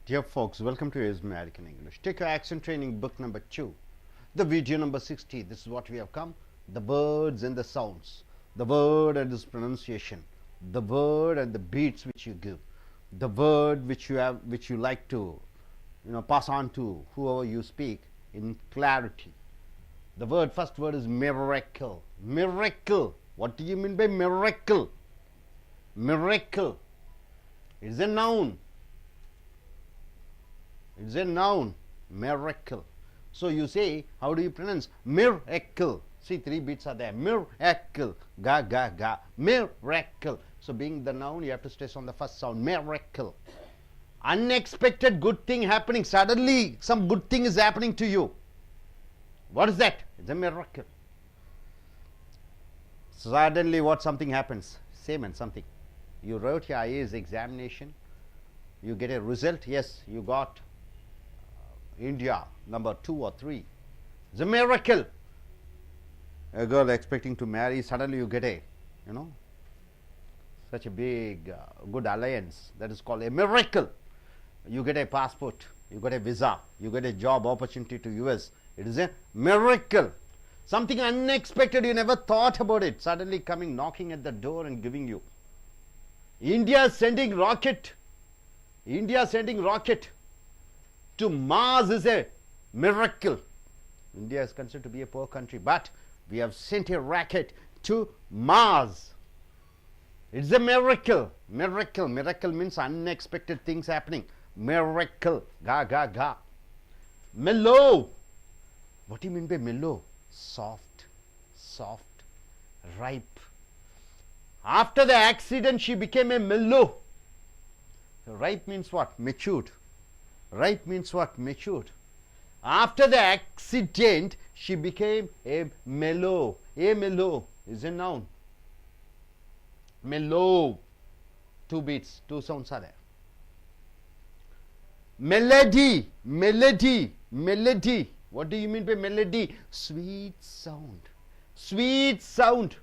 Dear folks, welcome to AS American English. Take your accent training book number 2, the video number 60. This is what we have come. The words and the sounds, the word and its pronunciation, the word and the beats which you give, the word which you like to pass on to whoever you speak in clarity. The first word is miracle. Miracle. What do you mean by miracle? Miracle. It is a noun. It's a noun. Miracle. So you say, how do you pronounce? Miracle. See, 3 beats are there. Miracle. Ga, ga, ga. Miracle. So being the noun, you have to stress on the first sound. Miracle. Unexpected good thing happening. Suddenly, some good thing is happening to you. What is that? It's a miracle. Suddenly, something happens? Same and something. You wrote your IAS examination. You get a result. Yes, you got India number 2 or 3. It's a miracle. A girl expecting to marry, suddenly you get a such a big good alliance. That is called a miracle. You get a passport, you get a visa, you get a job opportunity to US. It is a miracle. Something unexpected, you never thought about it, suddenly coming, knocking at the door and giving you. India sending rocket. India sending rocket to Mars is a miracle. India is considered to be a poor country, but we have sent a rocket to Mars. It's a miracle. Miracle. Miracle means unexpected things happening. Miracle. Ga, ga, ga. Mellow. What do you mean by mellow? Soft. Soft. Ripe. After the accident, she became a mellow. Ripe means what? Matured. Ripe means what? Matured. After the accident, she became a mellow. A mellow is a noun. Mellow. 2 beats, 2 sounds are there. Melody. Melody. Melody. What do you mean by melody? Sweet sound. Sweet sound.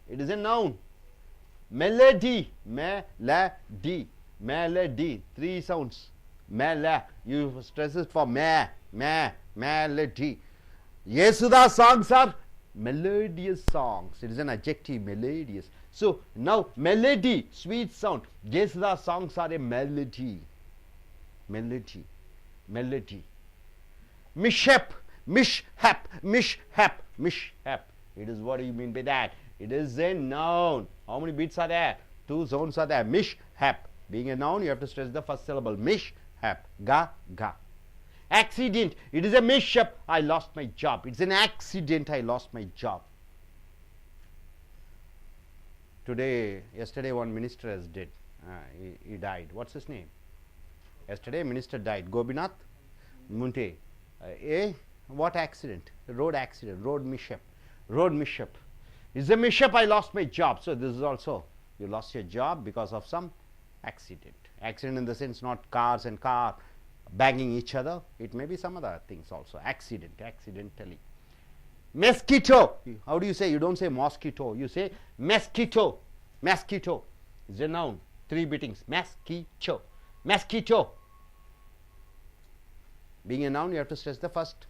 It is a noun. Melody. Melody. Melody. 3 sounds. Mela. You stress it for melody. Yesudas songs are melodious songs. It is an adjective, melodious. So now melody, sweet sound. Yesudas songs are a melody. Melody. Melody. Mishap. Mishap. Mishap. Mishap. It is what do you mean by that? It is a noun. How many beats are there? 2 sounds are there. Mishap. Being a noun, you have to stress the first syllable. Mishap. Ga, ga. Accident. It is a mishap. I lost my job. It's an accident. I lost my job. Yesterday one minister has died. He died. What's his name? Yesterday a minister died. Gobinath Munte. What accident? Road accident. Road mishap. Road mishap. It's a mishap. I lost my job. So this is also, you lost your job because of some accident. Accident in the sense not cars and car banging each other. It may be some other things also. Accident. Accidentally. Mosquito. How do you say? You don't say mosquito. You say mosquito. Mosquito is a noun. 3 beatings. Mosquito. Mosquito. Being a noun, you have to stress the first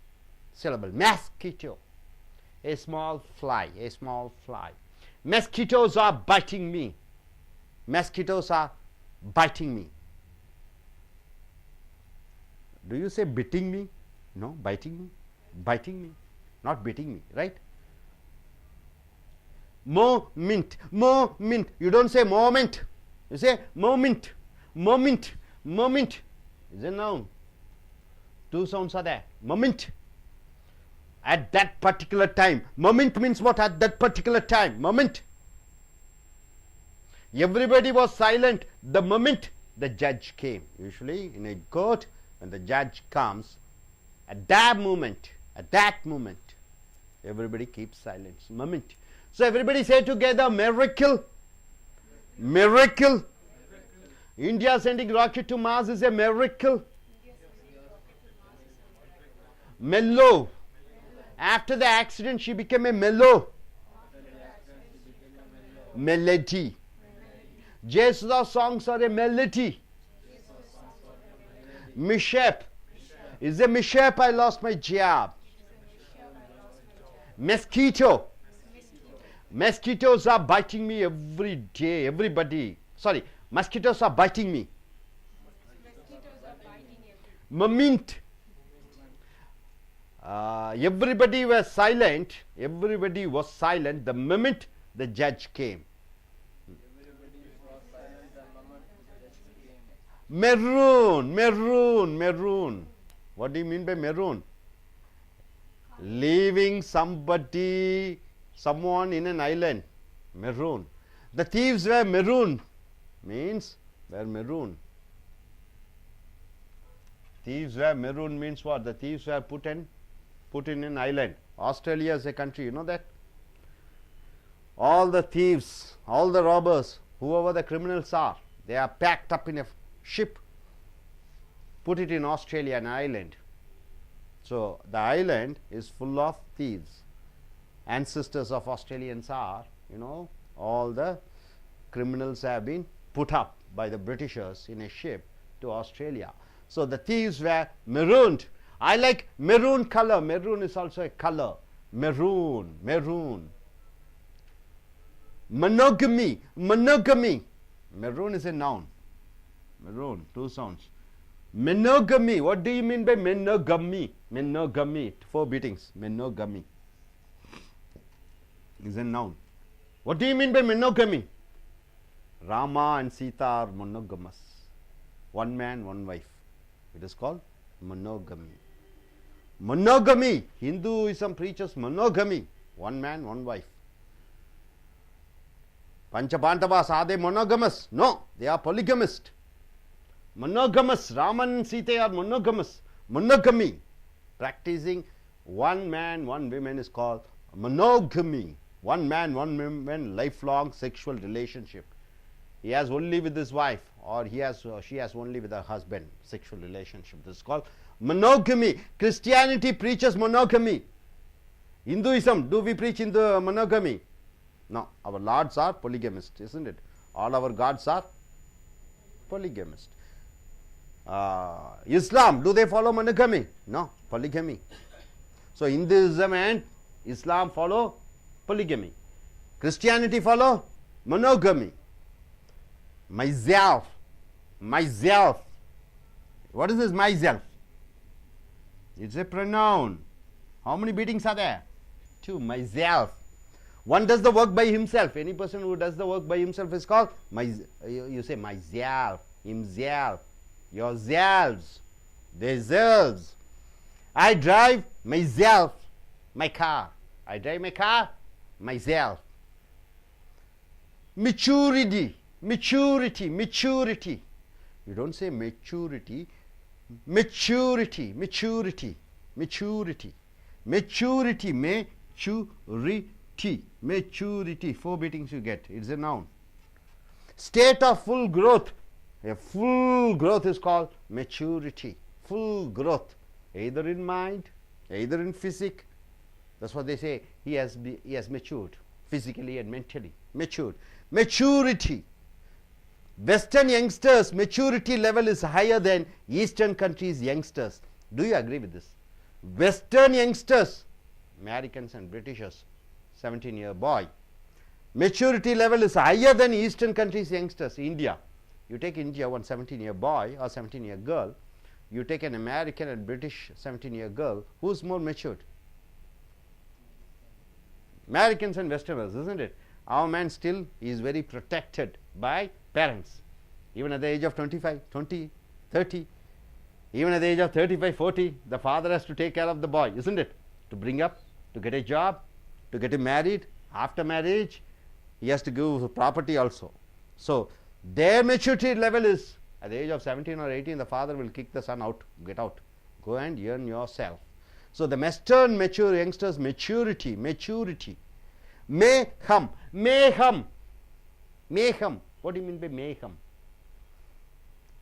syllable. Mosquito. A small fly. A small fly. Mosquitoes are biting me. Mosquitoes are biting me. Do you say biting me? No, biting me. Biting me. Not beating me, right? Moment. Moment. You don't say moment. You say moment. Moment. Moment is a noun. 2 sounds are there. Moment. At that particular time. Moment means what? At that particular time. Moment. Everybody was silent the moment the judge came. Usually in a court, when the judge comes, at that moment, everybody keeps silence. Moment. So everybody say together, miracle. Miracle. India sending rocket to Mars is a miracle. Mellow. After the accident, she became a mellow. Melody. Jesudas songs are a melody. Mishap. Is a mishap, I lost my job. Mosquito. Mosquitoes are biting me every day. Everybody. Sorry. Mosquitoes are biting me. Moment. Everybody was silent. Everybody was silent the moment the judge came. Maroon, maroon, maroon. What do you mean by maroon? Leaving somebody, someone in an island. Maroon. The thieves were maroon. Means were maroon. Thieves were maroon means what? The thieves were put in an island. Australia is a country, you know that? All the thieves, all the robbers, whoever the criminals are, they are packed up in a ship, put it in Australia, an island. So the island is full of thieves. Ancestors of Australians are, you know, all the criminals have been put up by the Britishers in a ship to Australia. So the thieves were marooned. I like maroon color. Maroon is also a color. Maroon, maroon. Monogamy, monogamy. Maroon is a noun. Maroon, two sounds. Monogamy. What do you mean by monogamy? Monogamy. 4 beatings. Monogamy is a noun. What do you mean by monogamy? Rama and Sita are monogamous. One man, one wife. It is called monogamy. Monogamy. Hinduism preaches monogamy. One man, one wife. Panchapandavas, are they monogamous? No, they are polygamist. Monogamous. Raman and Sita are monogamous. Monogamy. Practicing one man, one woman is called monogamy. One man, one woman, lifelong sexual relationship. He has only with his wife, or he has she has only with her husband, sexual relationship. This is called monogamy. Christianity preaches monogamy. Hinduism, do we preach in the monogamy? No, our lords are polygamist, isn't it? All our gods are polygamist. Islam, do they follow monogamy? No, polygamy. So Hinduism and Islam follow polygamy. Christianity follow monogamy. Myself. Myself. What is this myself? It's a pronoun. How many beatings are there? 2. Myself. One does the work by himself. Any person who does the work by himself is called you say myself, himself, yourselves, themselves. I drive myself, my car. I drive my car myself. Maturity. Maturity, maturity. You don't say maturity. Maturity, maturity, maturity, maturity, maturity, maturity. 4 beatings you get. It's a noun. State of full growth. A full growth is called maturity. Full growth, either in mind, either in physique. That's what they say. He has matured physically and mentally. Matured. Maturity. Western youngsters' maturity level is higher than Eastern countries' youngsters. Do you agree with this? Western youngsters, Americans and Britishers, 17-year boy, maturity level is higher than Eastern countries' youngsters. India, you take India, one 17-year boy or 17-year girl, you take an American and British 17-year girl, who's more matured? Americans and Westerners, isn't it? Our man still is very protected by parents. Even at the age of 25, 20, 30, even at the age of 35, 40, the father has to take care of the boy, isn't it? To bring up, to get a job, to get him married. After marriage, he has to give property also. So, their maturity level is, at the age of 17 or 18, the father will kick the son out, get out, go and earn yourself. So, the Western mature youngsters' maturity. Mayhem. What do you mean by mayhem?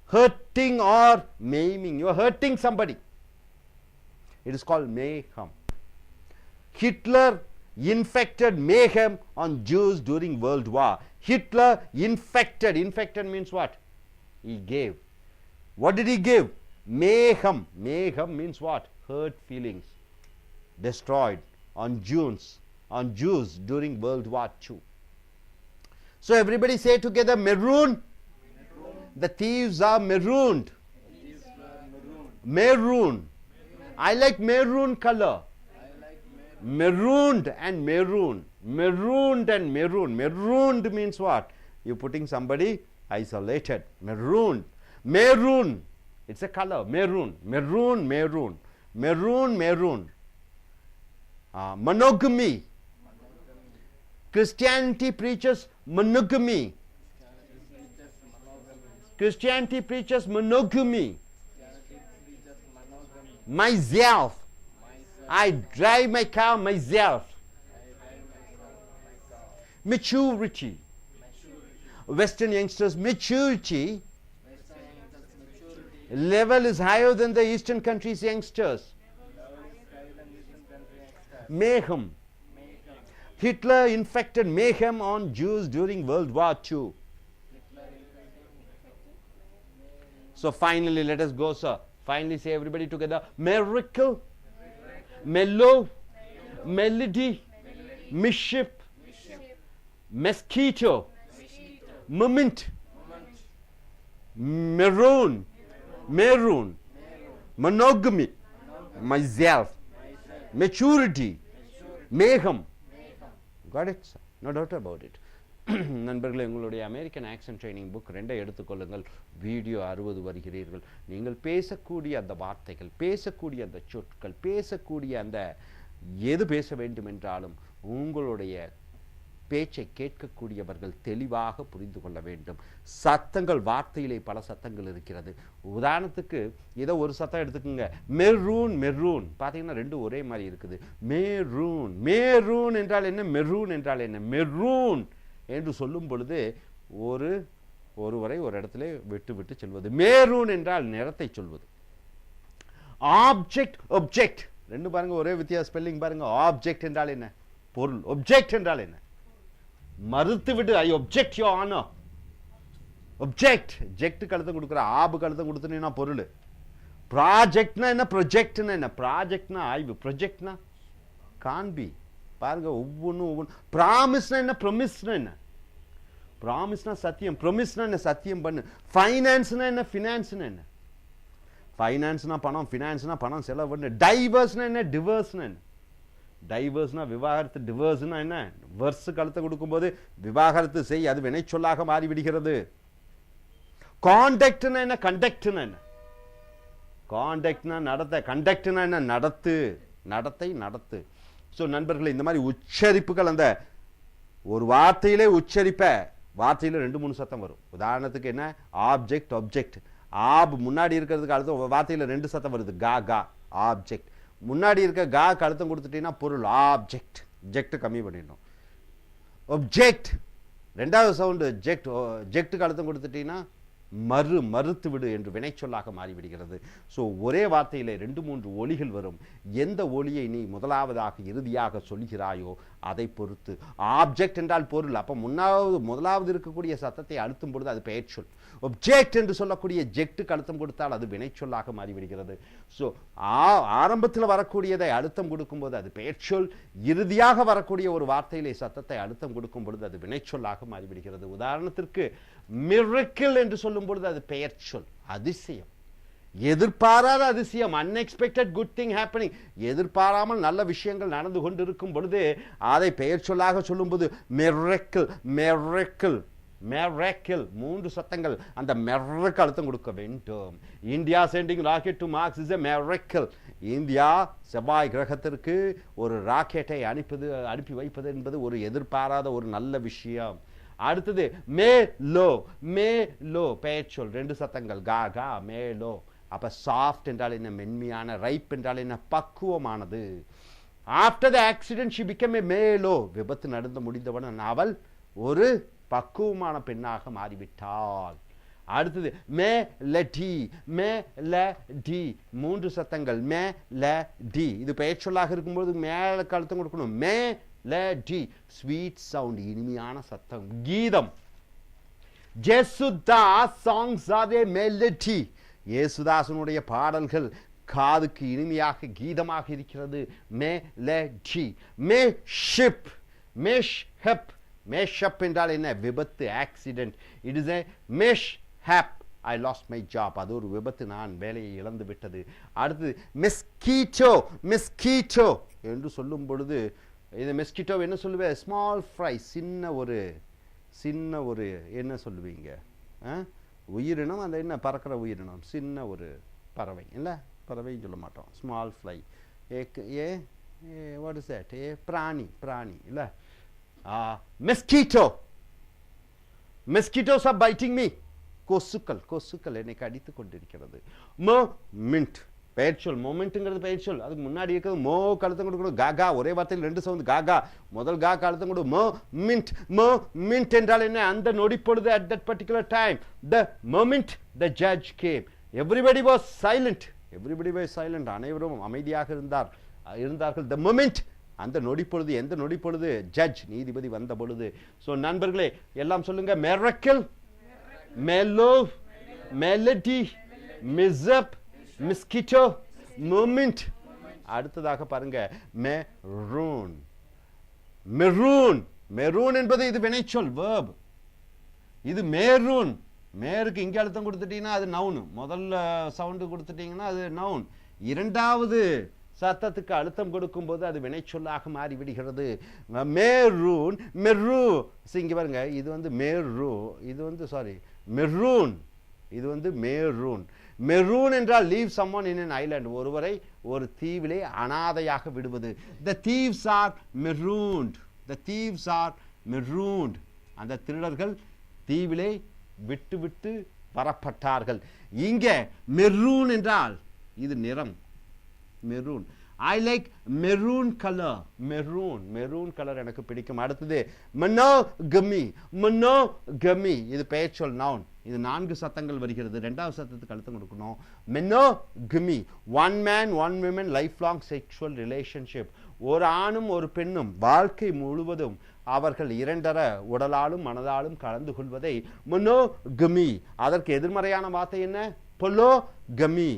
Hurting or maiming. You are hurting somebody. It is called mayhem. Hitler infected mayhem on Jews during World War. Hitler infected. Infected means what? He gave. What did he give? Meham. Meham means what? Hurt feelings. Destroyed on Jews during World War II. So everybody say together, maroon. The thieves are marooned. Maroon. I like maroon color. Marooned and maroon. Marooned and maroon. Marooned means what? You're putting somebody isolated. Maroon. Maroon. It's a color. Maroon. Maroon. Maroon. Maroon. Maroon. Monogamy. Christianity preaches monogamy. Christianity preaches monogamy. Myself. I drive my car myself. Maturity. Western youngsters' maturity level is higher than the Eastern countries' youngsters. Mayhem. Hitler infected mayhem on Jews during World War II. So finally, let us go, sir. Finally, say everybody together. Miracle. Mellow. Melody. Mischief. Mosquito. Moment. Maroon. Maroon. Monogamy. Myself. Maturity. Mayhem. Got it, sir? No doubt about it. நண்பர்களே, உங்களுடைய American accent training book 2 எடுத்துக்கொள்ளுங்கள். Video 60 வருகிறீர்கள். நீங்கள் பேசக்கூடிய அந்த வார்த்தைகள், பேசக்கூடிய அந்த சொற்கள், பேசக்கூடிய அந்த எது பேச வேண்டும் என்றாலும் உங்களுடைய பேச்சை கேட்கக்கூடியவர்கள் தெளிவாக புரிந்து கொள்ள வேண்டும். சத்தங்கள், வார்த்தையிலே பல சத்தங்கள் இருக்கிறது. உதாரணத்துக்கு ஏதோ ஒரு சத்தம் எடுத்துக்கோங்க. மெரூன். மெரூன் பார்த்தீங்கன்னா ரெண்டும் ஒரே மாதிரி இருக்குது. மேரூன். மேரூன் என்றால் என்ன? மெரூன் என்றால் என்ன? மெரூன் என்று சொல்லும் பொழுது ஒருவரை ஒரு இடத்துல விட்டு விட்டு செல்வது. மேரூன் என்றால் நிறத்தை சொல்வது. ஆப்ஜெக்ட். ஒப்ஜெக்ட் ரெண்டு பாருங்க, ஒரே வித்தியாச ஸ்பெல்லிங் பாருங்க. ஆப்ஜெக்ட் என்றால் என்ன? பொருள். ஒப்ஜெக்ட் என்றால் என்ன? மறுத்து விட்டு. ஐ ஒப்ஜெக்ட் யுவர் ஆனர். ஒப்ஜெக்ட். ஜெக்ட் கழுத்தம் கொடுக்குற, ஆபு கழுத்தம் கொடுத்துனா பொருள். ப்ராஜெக்ட்னா என்ன? ப்ரொஜெக்ட்னா என்ன? ப்ராஜெக்ட்னா ஆய்வு, ப்ரொஜெக்ட்னா காண்பி. பாருங்க, ஒவ்வொன்றும். ப்ராமிஸ்னா என்ன? ப்ரொமிஸ்னா என்ன? ப்ராமிஸ்னா சத்தியம், ப்ரொமிஸ்னா என்ன? சத்தியம் பண்ணு. ஃபைனான்ஸ்னா என்ன? ஃபினான்ஸ்னா என்ன? ஃபைனான்ஸ்னா பணம், ஃபினான்ஸ்னா பணம் செலவு பண்ணு. டைவர்ஸ்னா என்ன? டிவர்ஸ்னா என்ன? டைவர்ஸ்னா விவாகரத்து, டிவர்ஸ்னா என்ன? வர்ஸ் கழுத்தை கொடுக்கும்போது விவாகரத்து செய், அது வினை சொல்லாக மாறிவிடுகிறது. கான்டக்ட்னா என்ன? கண்டக்ட்னா என்ன? கான்டக்ட்னா நடத்த, கண்டக்ட்னா என்ன? நடத்து, நடத்தை, நடத்து. ஸோ நண்பர்களே, இந்த மாதிரி உச்சரிப்புகள், அந்த ஒரு வார்த்தையிலே உச்சரிப்ப வார்த்தையில் 2-3 சத்தம் வரும். உதாரணத்துக்கு என்ன? Object, object. ஆப் முன்னாடி இருக்கிறதுக்கு அழுத்தம், வார்த்தையில் 2 சத்தம் வருது. கா கா. ஆப்ஜெக்ட். முன்னாடி இருக்க கா அழுத்தம் கொடுத்துட்டீங்கன்னா பொருள். ஆப்ஜெக்ட். ஜெக்ட் கம்மி பண்ணிடணும். ஒப்ஜெக்ட் 2வது சவுண்டு ஜெக்ட். ஜெக்டுக்கு அழுத்தம் கொடுத்துட்டீங்கன்னா மறுத்து விடு என்று வினைச்சொல்லாக மாறிவிடுகிறது. ஸோ ஒரே வார்த்தையில் 2-3 ஒலிகள் வரும். எந்த ஒலியை நீ முதலாவதாக இறுதியாக சொல்கிறாயோ அதை பொறுத்து. ஆப்ஜெக்ட் என்றால் பொருள். அப்போ முதலாவது இருக்கக்கூடிய சத்தத்தை அழுத்தும் பொழுது அது பெயர்ச்சொல். ஒப்ஜெக்ட் என்று சொல்லக்கூடிய ஜெக்டுக்கு அழுத்தம் கொடுத்தால் அது வினைச்சொல்லாக மாறிவிடுகிறது. ஸோ ஆரம்பத்தில் வரக்கூடியதை அழுத்தம் கொடுக்கும்போது அது பெயர்ச்சொல். இறுதியாக வரக்கூடிய ஒரு வார்த்தையிலே சத்தத்தை அழுத்தம் கொடுக்கும் பொழுது அது வினைச்சொல்லாக மாறிவிடுகிறது. உதாரணத்திற்கு மிரக்கிள் என்று சொல்லும் பொழுது அது பெயர்ச்சொல். அதிசயம், எதிர்பாராத அதிசயம், அன்எக்ஸ்பெக்டட் குட் திங் ஹேப்பனிங். எதிர்பாராமல் நல்ல விஷயங்கள் நடந்து கொண்டிருக்கும் பொழுது அதை பெயர் சொல்லாக சொல்லும்போது மிரக்கிள். மிரக்கிள். Miracle. 3 சத்தங்கள். அந்த மெர்க்கு அழுத்தம் கொடுக்க வேண்டும். India sending rocket to Mars is a miracle. India செவ்வாய் கிரகத்திற்கு ஒரு ராக்கெட்டை அனுப்பி வைப்பது என்பது ஒரு எதிர்பாராத ஒரு நல்ல விஷயம். அடுத்தது மே லோ. மே லோ பெயர்ச்சொல். 2 சத்தங்கள். கா கா. மே லோ. அப்ப சாஃப்ட் என்றால் என்ன? மென்மையான. ரைப் என்றால் என்ன? பக்குவமானது. After the accident she become a mellow. விபத்து நடந்து முடிந்தவன் அவள் ஒரு பக்குவமான பெண்ணாக மாறிவிட்டாள். அடுத்தது மே லடி. மே லடி 3 சத்தங்கள். மே லடி இது பெயர்ச்சொல்லாக இருக்கும்போது மேல அழுத்தம் கொடுக்கணும். மே லடி ஸ்வீட் சவுண்ட், இனிமையான சத்தம். கீதம். Jesudas songs R A melody. இயேசுதாசனுடைய பாடல்கள் காதுக்கு இனிமையாக கீதமாக இருக்கிறது. மெலடி, மேஷிப், மேஷ்ஹப். மேஷப் என்றால் என்ன? விபத்து, accident. It is a mishap. I lost my job. அது ஒரு விபத்து, நான் வேலையை இழந்து விட்டது. அடுத்து மெஸ்கீட்டோ, மெஸ்கீட்டோ என்று சொல்லும் பொழுது இந்த மெஸ்கிட்டோ என்ன சொல்லுவேன்? ஸ்மால் ஃப்ரை, சின்ன ஒரு என்ன சொல்லுவீங்க? உயிரினம், அந்த என்ன பறக்கிற உயிரினம், சின்ன ஒரு பறவை இல்லை, பறவைன்னு சொல்ல மாட்டோம். Small fly. What is that? பிராணி இல்லை. மெஸ்கிட்டோ, மெஸ்கிட்டோஸ் ஆர் பைட்டிங் மீ. கொசுக்கள் என்னை கடித்து கொண்டிருக்கிறது. மொமெண்ட், பெயர்ச்சொல். மொமெண்ட்டுங்கிறது பெயர்ச்சொல். அதுக்கு முன்னாடி இருக்கிறது மோ கழுத்தம் கொடுக்கணும். காகா, ஒரே வார்த்தையில் 2 சவுண்ட். காகா, முதல் கா கழுத்தம் கொடு. மொமெண்ட் என்றால் என்ன? அந்த நொடி பொழுது, at that particular time, the moment the judge came, everybody was silent. அனைவரும் அமைதியாக இருந்தார்கள். the moment, அந்த நொடி பொழுது. எந்த நொடி பொழுது? ஜட்ஜ், நீதிபதி வந்த பொழுது. ஸோ நண்பர்களே எல்லாம் சொல்லுங்க. மெரக்கிள், மெலோ, மெலடி, மிஸ்அப், மிஸ்கிட்டோ, மொமெண்ட். அடுத்ததாக பாருங்க மெரூன். மெரூன் என்பது இது வினைச்சொல், verb. இது மேரூன். மேருக்கு இங்கே அழுத்தம் கொடுத்துட்டீங்கன்னா அது நவுன். முதல்ல சவுண்டு கொடுத்துட்டீங்கன்னா அது நவுன். இரண்டாவது சத்தத்துக்கு அழுத்தம் கொடுக்கும் போது அது வினைச்சொல்லாக மாறிவிடுகிறது. மேரூன், இங்க பாருங்க, இது வந்து மெரூன். இது வந்து மெரூன் என்றால் leave someone in an island, ஒருவரை ஒரு தீவிலே அனாதையாக விடுவது. the thieves are marooned. அந்த திருடர்கள் தீவிலே விட்டு வரப்பட்டார்கள். இங்க மெரூன் என்றால் இது நிறம். Maroon. I like maroon color. Maroon colour எனக்கு பிடிக்கும். அடுத்தது monogamy. இது பெயர்ச்சொல், நவுன். இது 4 சத்தங்கள் வருகிறது. 2வது சத்தத்துக்கு அழுத்தம் கொடுக்கணும். monogamy, one man one woman lifelong sexual relationship. ஒரு ஆணும் ஒரு பெண்ணும் வாழ்க்கை முழுவதும் அவர்கள் இரண்டர உடலாலும் மனதாலும் கலந்து கொள்வதை monogamy. அதற்கு எதிர்மறையான வார்த்தை என்ன? polygamy.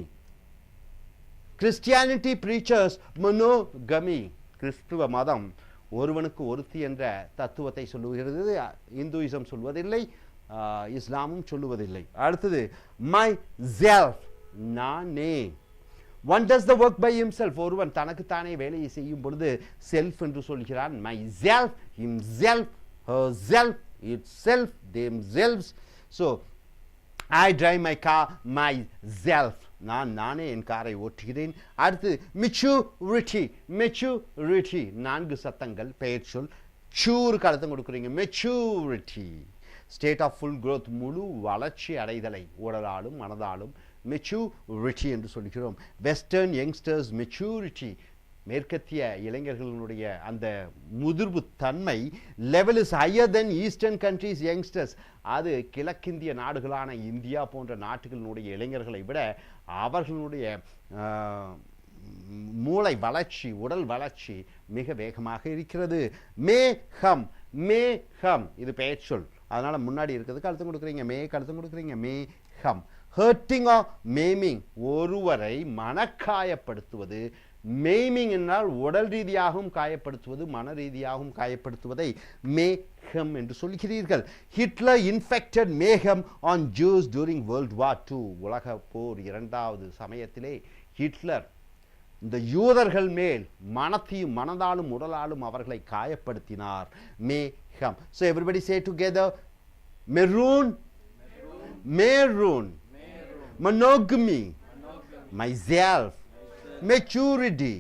Christianity preaches monogamy. கிறிஸ்துவ மதம் ஒருவனுக்கு ஒருத்தி என்ற தத்துவத்தை சொல்லுகிறது. இந்துயிசம் சொல்வதில்லை, இஸ்லாமும் சொல்லுவதில்லை. அடுத்தது myself, நானே. One does the work by himself. ஒருவன் தனக்குத்தானே வேலையை செய்யும் பொழுது செல்ஃப் என்று சொல்கிறான். myself, himself, herself, itself, themselves. So I drive my car myself. நானே என் காரை ஓட்டுகிறேன். அடுத்து மெச்சூரிட்டி. 4 சத்தங்கள், பெயர்ச்சொல். சூருக்கு அழுத்தம் கொடுக்குறீங்க. Maturity, state of full growth, முழு வளர்ச்சி அடைதலை உடலாலும் மனதாலும் மெச்சூரிட்டி என்று சொல்கிறோம். வெஸ்டர்ன் யங்ஸ்டர்ஸ் மெச்சூரிட்டி, மேற்கத்திய இளைஞர்களுடைய அந்த முதிர்வு தன்மை level is higher then eastern countries youngsters. அது கிழக்கிந்திய நாடுகளான இந்தியா போன்ற நாடுகளினுடைய இளைஞர்களை விட அவர்களுடைய மூளை வளர்ச்சி, உடல் வளர்ச்சி மிக வேகமாக இருக்கிறது. மேகம், இது பெயர்ச்சொல், அதனால முன்னாடி இருக்கிறதுக்கு அழுத்தம் கொடுக்குறீங்க. அழுத்தம் கொடுக்குறீங்க. மேகம். ஹர்ட்டிங் ஆர் மேமிங், ஒருவரை மனக்காயப்படுத்துவது. மெய்மிங் என்றால் உடல் ரீதியாகவும் காயப்படுத்துவது, மன ரீதியாகவும் காயப்படுத்துவதை மேகம் என்று சொல்கிறீர்கள். ஹிட்லர் இன்ஃபெக்டட் மேகம் on Jews during world war 2. உலக போர் 2வது சமயத்திலே ஹிட்லர் இந்த யூதர்கள் மேல் மனதாலும் உடலாலும் அவர்களை காயப்படுத்தினார். மேகம். So everybody say together, maroon, monogamy, myself, maturity,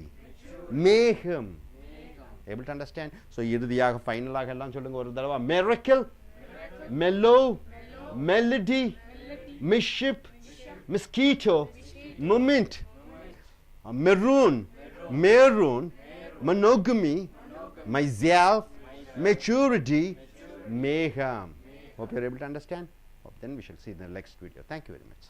mayhem. Able to understand? So இறுதியாக ஃபைனலாக எல்லாம் சொல்லுங்க ஒரு தடவை. miracle, mellow, melody, mischief, mosquito, moment, maroon, monogamy, myself, maturity, mayhem. Hope you're able to understand. Then we shall see in the next video. Thank you very much.